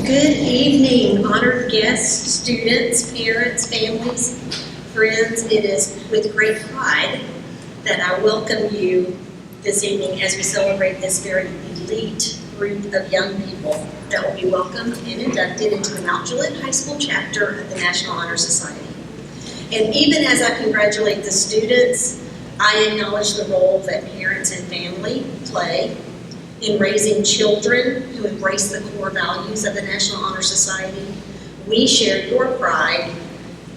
Good evening, honored guests, students, parents, families, friends. It is with great pride that I welcome you this evening as we celebrate this very elite group of young people that will be welcomed and inducted into the Untitled High School chapter of the National Honor Society. And even as I congratulate the students, I acknowledge the role that parents and family play in raising children who embrace the core values of the National Honor Society. We share your pride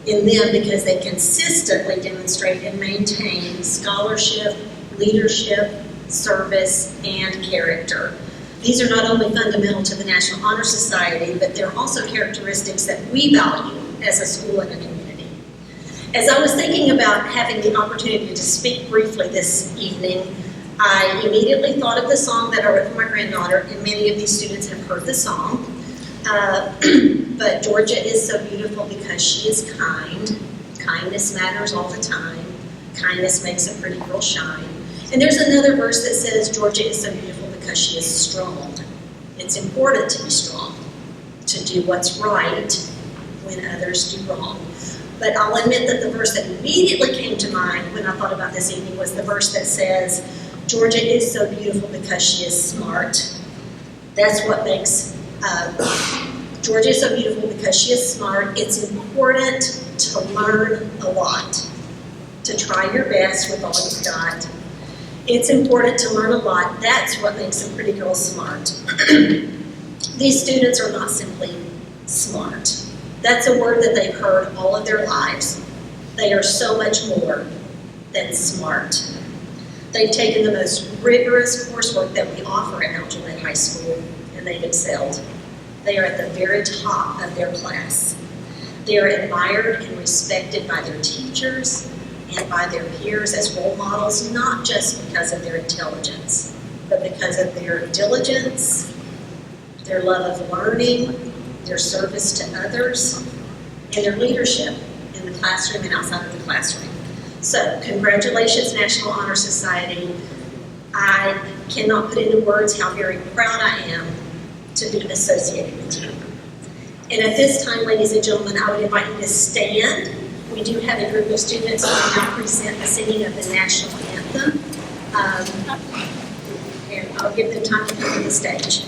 in them because they consistently demonstrate and maintain scholarship, leadership, service, and character. These are not only fundamental to the National Honor Society, but they're also characteristics that we value as a school and a community. As I was thinking about having the opportunity to speak briefly this evening, I immediately thought of the song that I wrote for my granddaughter, and many of these students have heard the song. But Georgia is so beautiful because she is kind. Kindness matters all the time. Kindness makes a pretty girl shine. And there's another verse that says Georgia is so beautiful because she is strong. It's important to be strong, to do what's right when others do wrong. But I'll admit that the verse that immediately came to mind when I thought about this evening was the verse that says, Georgia is so beautiful because she is smart. That's what makes Georgia is so beautiful because she is smart. It's important to learn a lot, to try your best with all you've got. It's important to learn a lot. That's what makes a pretty girl smart. These students are not simply smart. That's a word that they've heard all of their lives. They are so much more than smart. They've taken the most rigorous coursework that we offer at Anthem High School, and they've excelled. They are at the very top of their class. They are admired and respected by their teachers and by their peers as role models, not just because of their intelligence, but because of their diligence, their love of learning, their service to others, and their leadership in the classroom and outside of the classroom. So, congratulations, National Honor Society. I cannot put into words how very proud I am to be associated with you. And at this time, ladies and gentlemen, I would invite you to stand. We do have a group of students who will now present the singing of the National Anthem. And I'll give them time to come to the stage.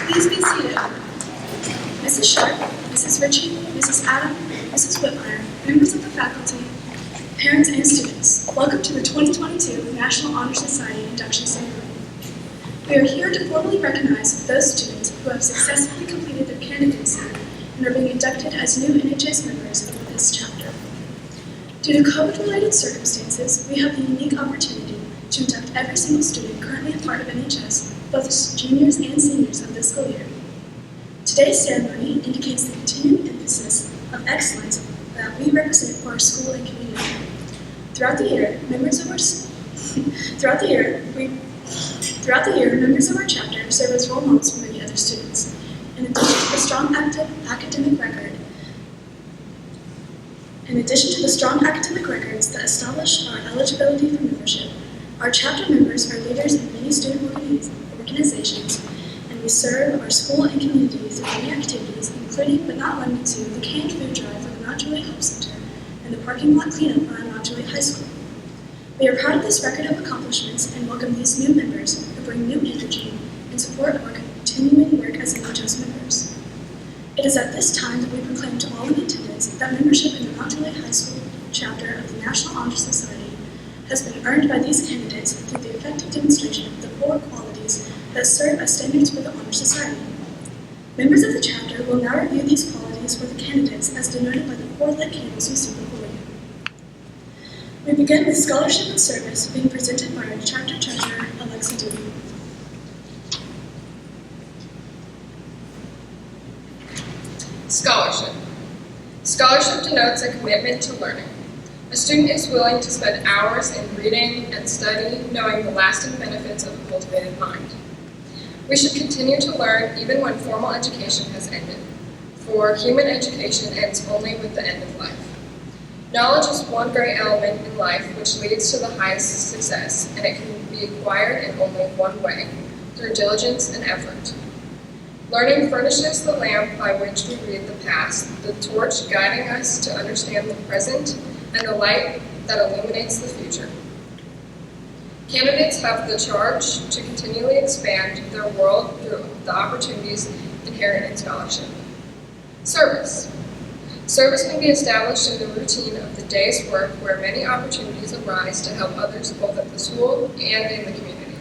Please be seated. Mrs. Sharp, Mrs. Ritchie, Mrs. Adam, Mrs. Whitmire, members of the faculty, parents, and students, welcome to the 2022 National Honor Society Induction Ceremony. We are here to formally recognize those students who have successfully completed their candidacy and are being inducted as new NHS members of this chapter. Due to COVID-related circumstances, we have the unique opportunity to induct every single student currently a part of NHS, both juniors and seniors of this school year. Today's ceremony indicates the continued emphasis of excellence that we represent for our school and community. Throughout the year, members of our chapter serve as role models for many other students. In addition to the strong academic records that establish our eligibility for membership, our chapter members are leaders in many student organizations, and we serve our school and community through many activities, including but not limited to the canned food drive for the Mount Juliet Hope Center and the parking lot cleanup around Mount Juliet High School. We are proud of this record of accomplishments and welcome these new members who bring new energy and support our continuing work as NHS members. It is at this time that we proclaim to all in attendance that membership in the Mount Juliet High School chapter of the National Honor Society has been earned by these candidates through the effective demonstration of the core qualities that serve as standards for the Honor Society. Members of the chapter will now review these qualities for the candidates as denoted by the core lit candles you see before you. We begin with scholarship and service being presented by our chapter treasurer, Alexa Dooley. Scholarship. Scholarship denotes a commitment to learning. A student is willing to spend hours in reading and study, knowing the lasting benefits of a cultivated mind. We should continue to learn even when formal education has ended, for human education ends only with the end of life. Knowledge is one great element in life which leads to the highest success, and it can be acquired in only one way, through diligence and effort. Learning furnishes the lamp by which we read the past, the torch guiding us to understand the present, and the light that illuminates the future. Candidates have the charge to continually expand their world through the opportunities inherent in scholarship. Service. Service can be established in the routine of the day's work where many opportunities arise to help others both at the school and in the community.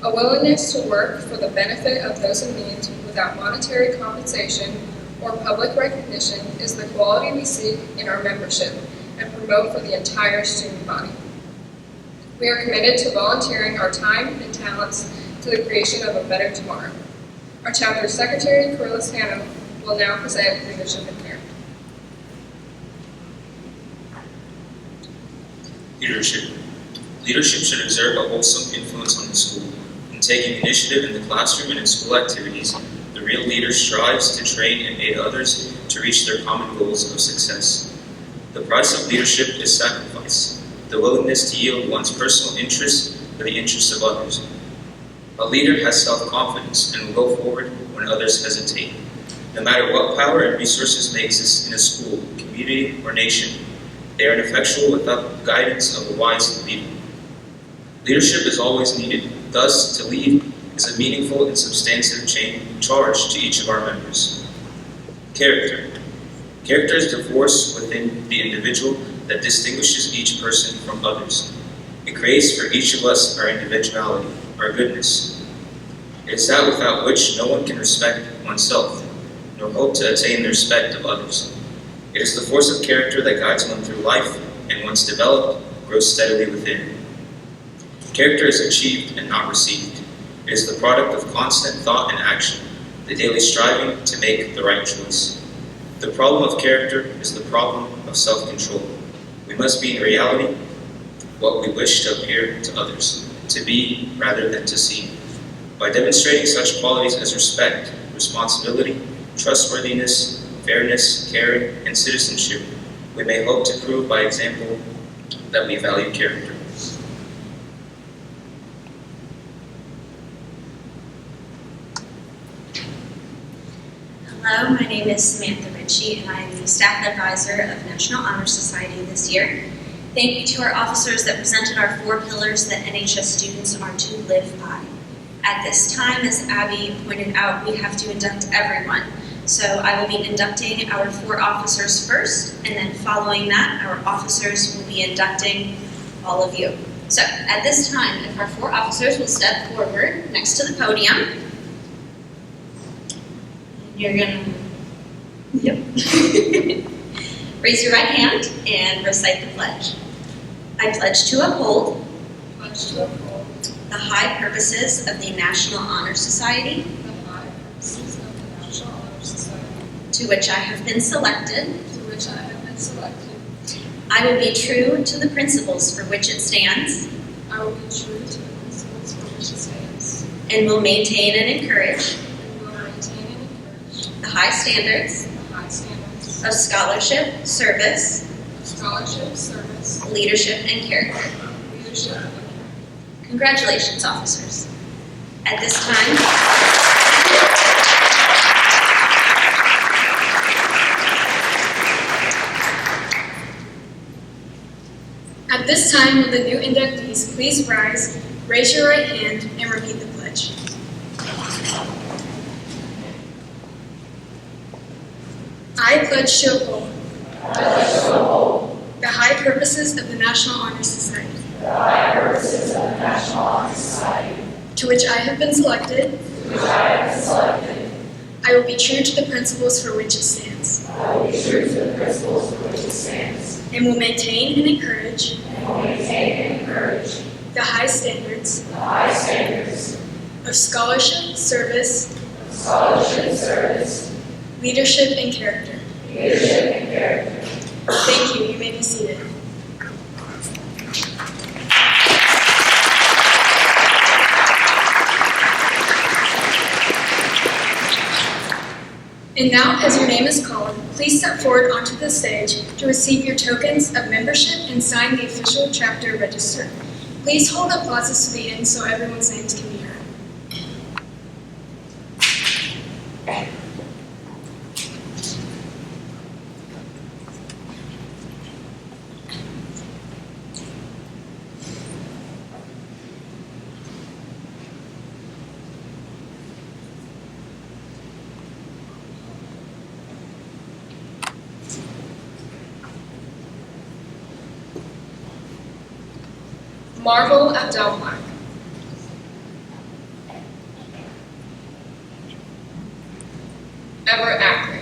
A willingness to work for the benefit of those in need without monetary compensation or public recognition is the quality we seek in our membership and promote for the entire student body. We are committed to volunteering our time and talents to the creation of a better tomorrow. Our chapter secretary, Corliss Hanna, will now present leadership and care. Leadership. Leadership should exert a wholesome influence on the school. In taking initiative in the classroom and in school activities, the real leader strives to train and aid others to reach their common goals of success. The price of leadership is sacrifice, the willingness to yield one's personal interests for the interests of others. A leader has self-confidence and will go forward when others hesitate. No matter what power and resources may exist in a school, community, or nation, they are ineffectual without the guidance of a wise leader. Leadership is always needed. Thus, to lead is a meaningful and substantive charge to each of our members. Character. Character is the force within the individual that distinguishes each person from others. It creates for each of us our individuality, our goodness. It is that without which no one can respect oneself, nor hope to attain the respect of others. It is the force of character that guides one through life, and once developed, grows steadily within. Character is achieved and not received. It is the product of constant thought and action, the daily striving to make the right choice. The problem of character is the problem of self-control. We must be in reality what we wish to appear to others, to be rather than to seem. By demonstrating such qualities as respect, responsibility, trustworthiness, fairness, caring, and citizenship, we may hope to prove by example that we value character. Hello, my name is Samantha Ritchie, and I am the Staff Advisor of National Honor Society this year. Thank you to our officers that presented our 4 pillars that NHS students are to live by. At this time, as Abby pointed out, we have to induct everyone. So I will be inducting our 4 officers first, and then following that, our officers will be inducting all of you. So at this time, if our 4 officers will step forward next to the podium, you're going to raise your right hand and recite the pledge. I pledge to uphold, pledge to uphold the high purposes of the National Honor Society, the high purposes of the National Honor Society, to which I have been selected. to which I have been selected. I will be true to the principles for which it stands, I will be true to the principles for which it stands, and will maintain and encourage and will maintain and encourage the high standards the high standards of scholarship, service, of scholarship, service, leadership, and character. leadership, and care. Congratulations, officers. At this time, At this time, will the new inductees please rise, raise your right hand, and repeat the pledge. I pledge to uphold the high purposes of the National Honor Society, to which I have been selected. I will be true to the principles for which it stands, and will maintain and encourage the high standards of scholarship, service, leadership, and character. Thank you. You may be seated. And now, as your name is called, please step forward onto the stage to receive your tokens of membership and sign the official chapter register. Please hold applauses to the end so everyone's names can be heard. Marvel Abdelblack. Everett Ackley.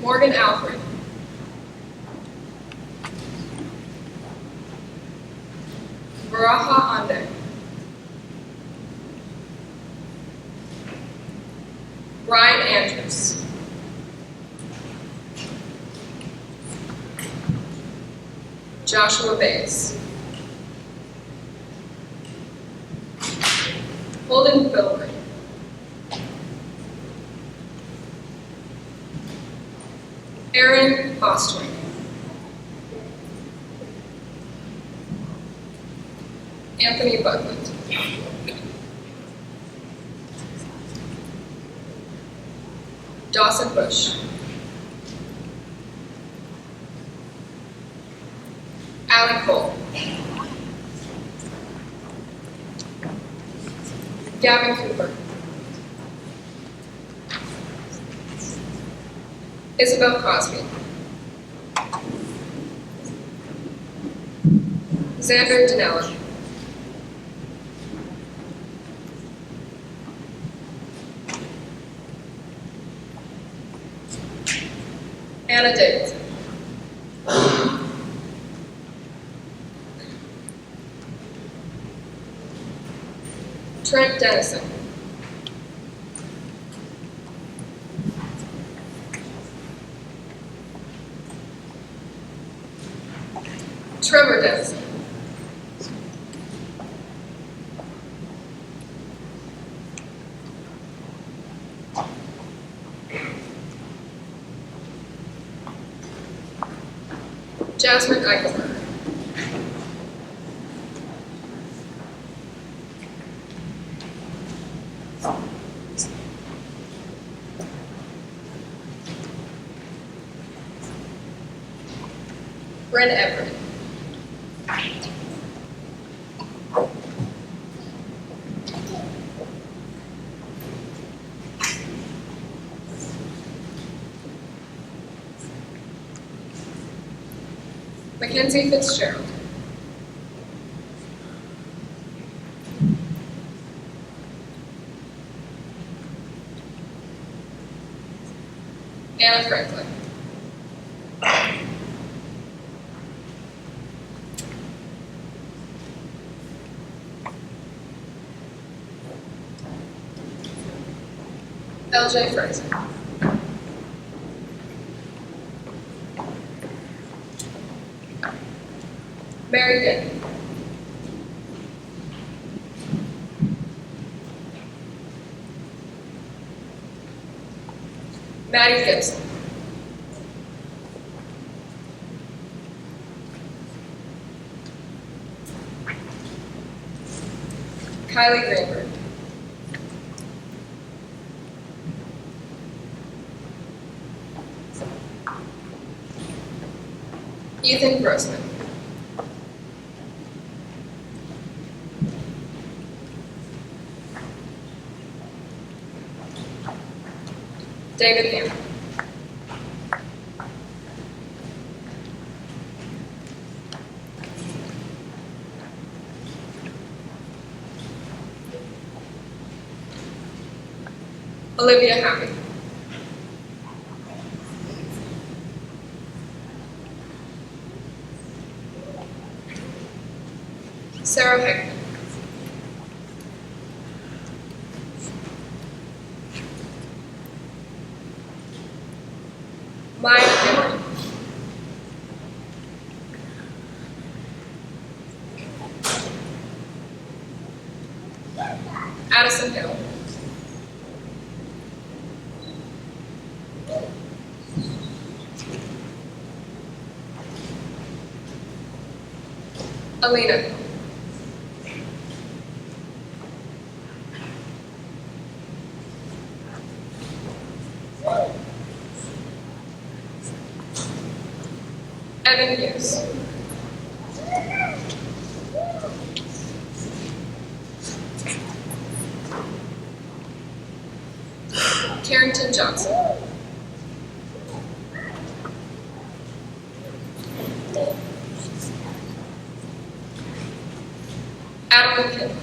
Morgan Alfred. Varaha Ande. Brian Andrews. Joshua Bays. Holden Filbert. Aaron Bostwick. Anthony Buckland. Dawson Bush. Alan Cole. Gavin Cooper. Isabel Cosby. Xander Danella. Anna Davidson. Trent Dennison. Trevor Dennison. Jasmine Eichelberg. Bryn Everett. Mackenzie Fitzgerald. Anna Franklin. LJ Fraser. Mary Denny. Maddie Gibson. Kylie Greenberg. Ethan Grossman. David Hammond. Olivia Hammond. Sarah Heckman. Maya Henry. Addison Hill. Alina. Evan Hughes. Carrington Johnson. Adam McKinley.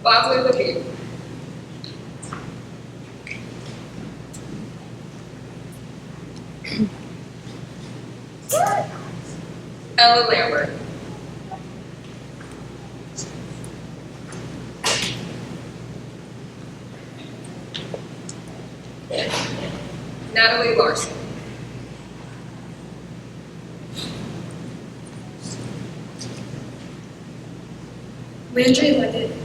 Bosley Labib. Ella Lambert. Natalie Larson. Landry Leggett.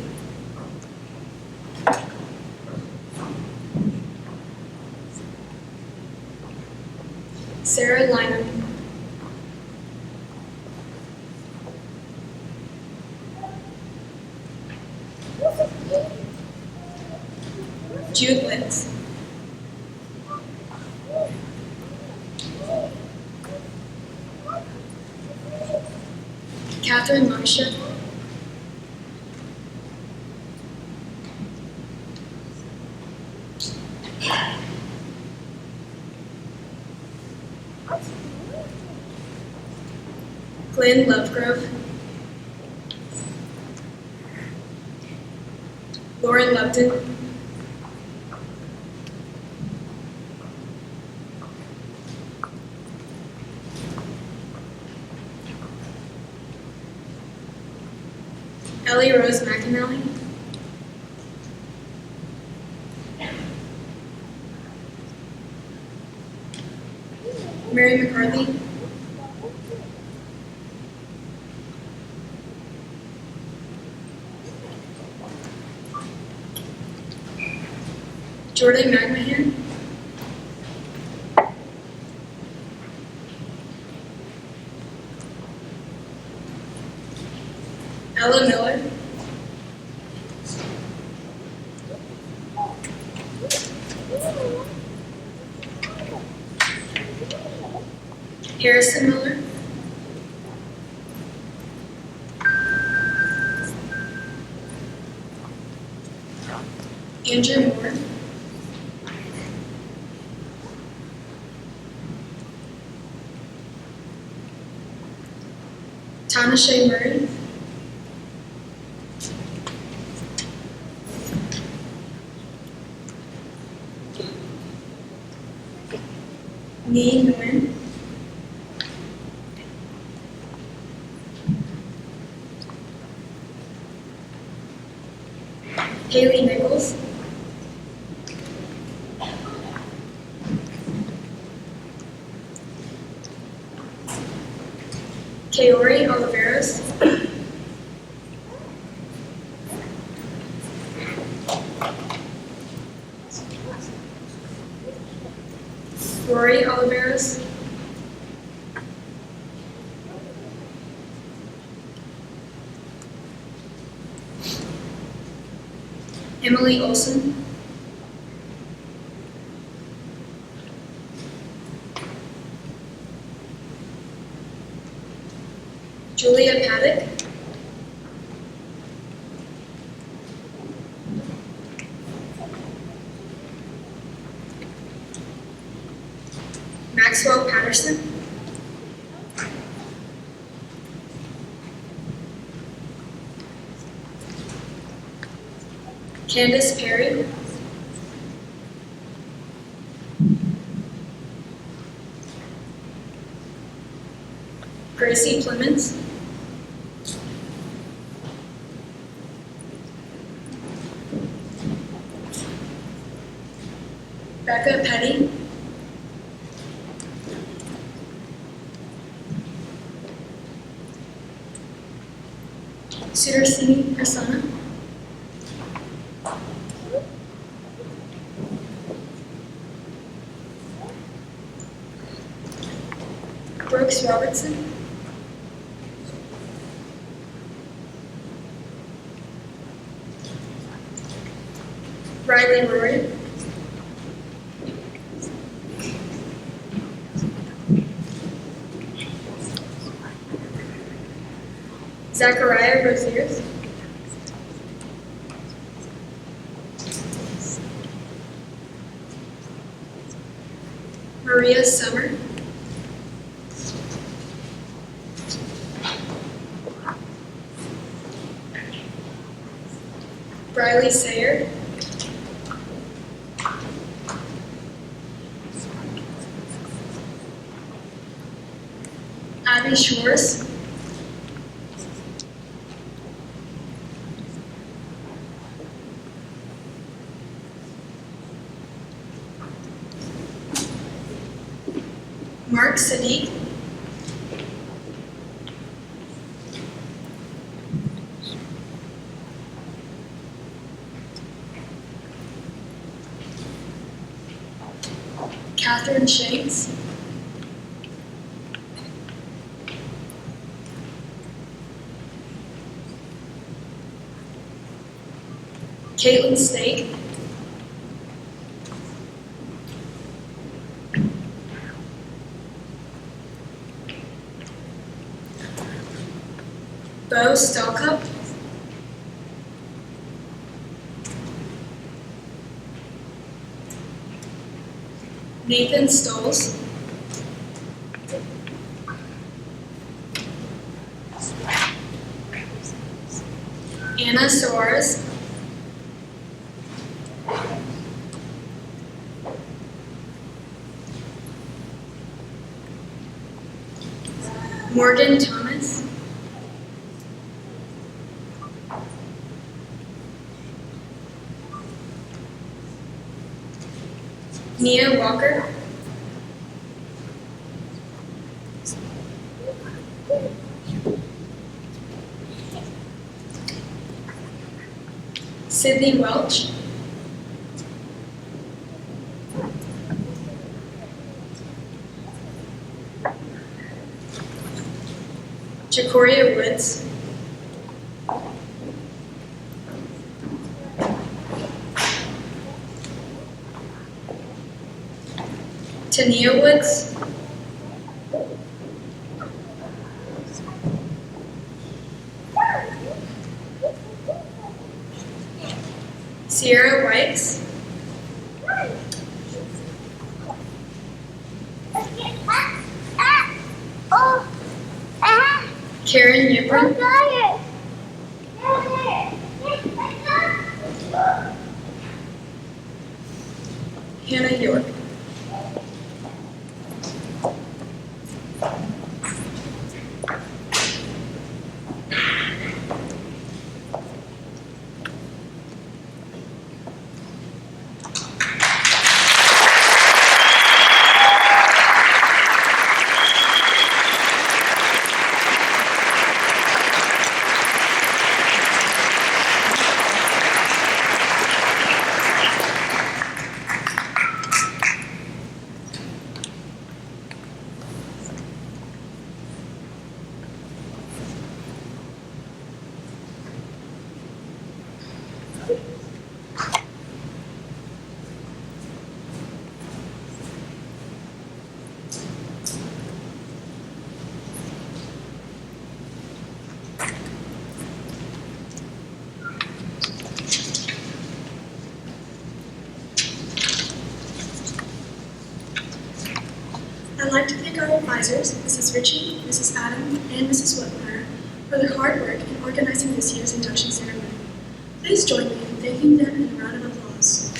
Sarah Lynham. Jude Litz. Catherine Marsha. Glenn Lovegrove. Lauren Lupton. Ellie Rose McAnally. Mary McCarthy. Jordan McMahon. Ella Miller. Harrison Miller. Andrew Moore. Tanashay Murray. Nee Nguyen. Haley Nichols, Kaori Oliveros, Rory Oliveros, Emily Olson, Julia Paddock, Maxwell Patterson, Candace Perry, Gracie Clemens, Becca Petty, Sudarsini Prasanna, Brooks Robertson, Riley Rory, Zachariah Rosiers, Maria Summer, Briley Sayer, Abby Schwartz, Mark Sadiq, Catherine Shanks, Caitlin Stake, Bo Stalcup, Nathan Stoles, Anna Soares, Morgan Thomas, Nia Walker, Sydney Welch, Jacoria Woods, Tania Woods, Sierra Wikes, Karen Yipper, Hannah York. I'd like to thank our advisors, Mrs. Ritchie, Mrs. Adam, and Mrs. Whitmire, for their hard work in organizing this year's induction ceremony. Please join me in thanking them in a round of applause.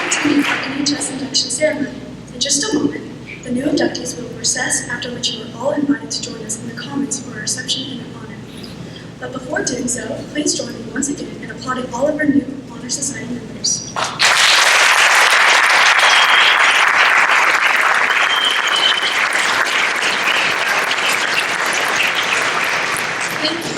Continue our NHS Induction ceremony. In just a moment, the new inductees will recess, after which you are all invited to join us in the Commons for a reception and an honor. But before doing so, please join me once again in applauding all of our new Honor Society members. Thank you.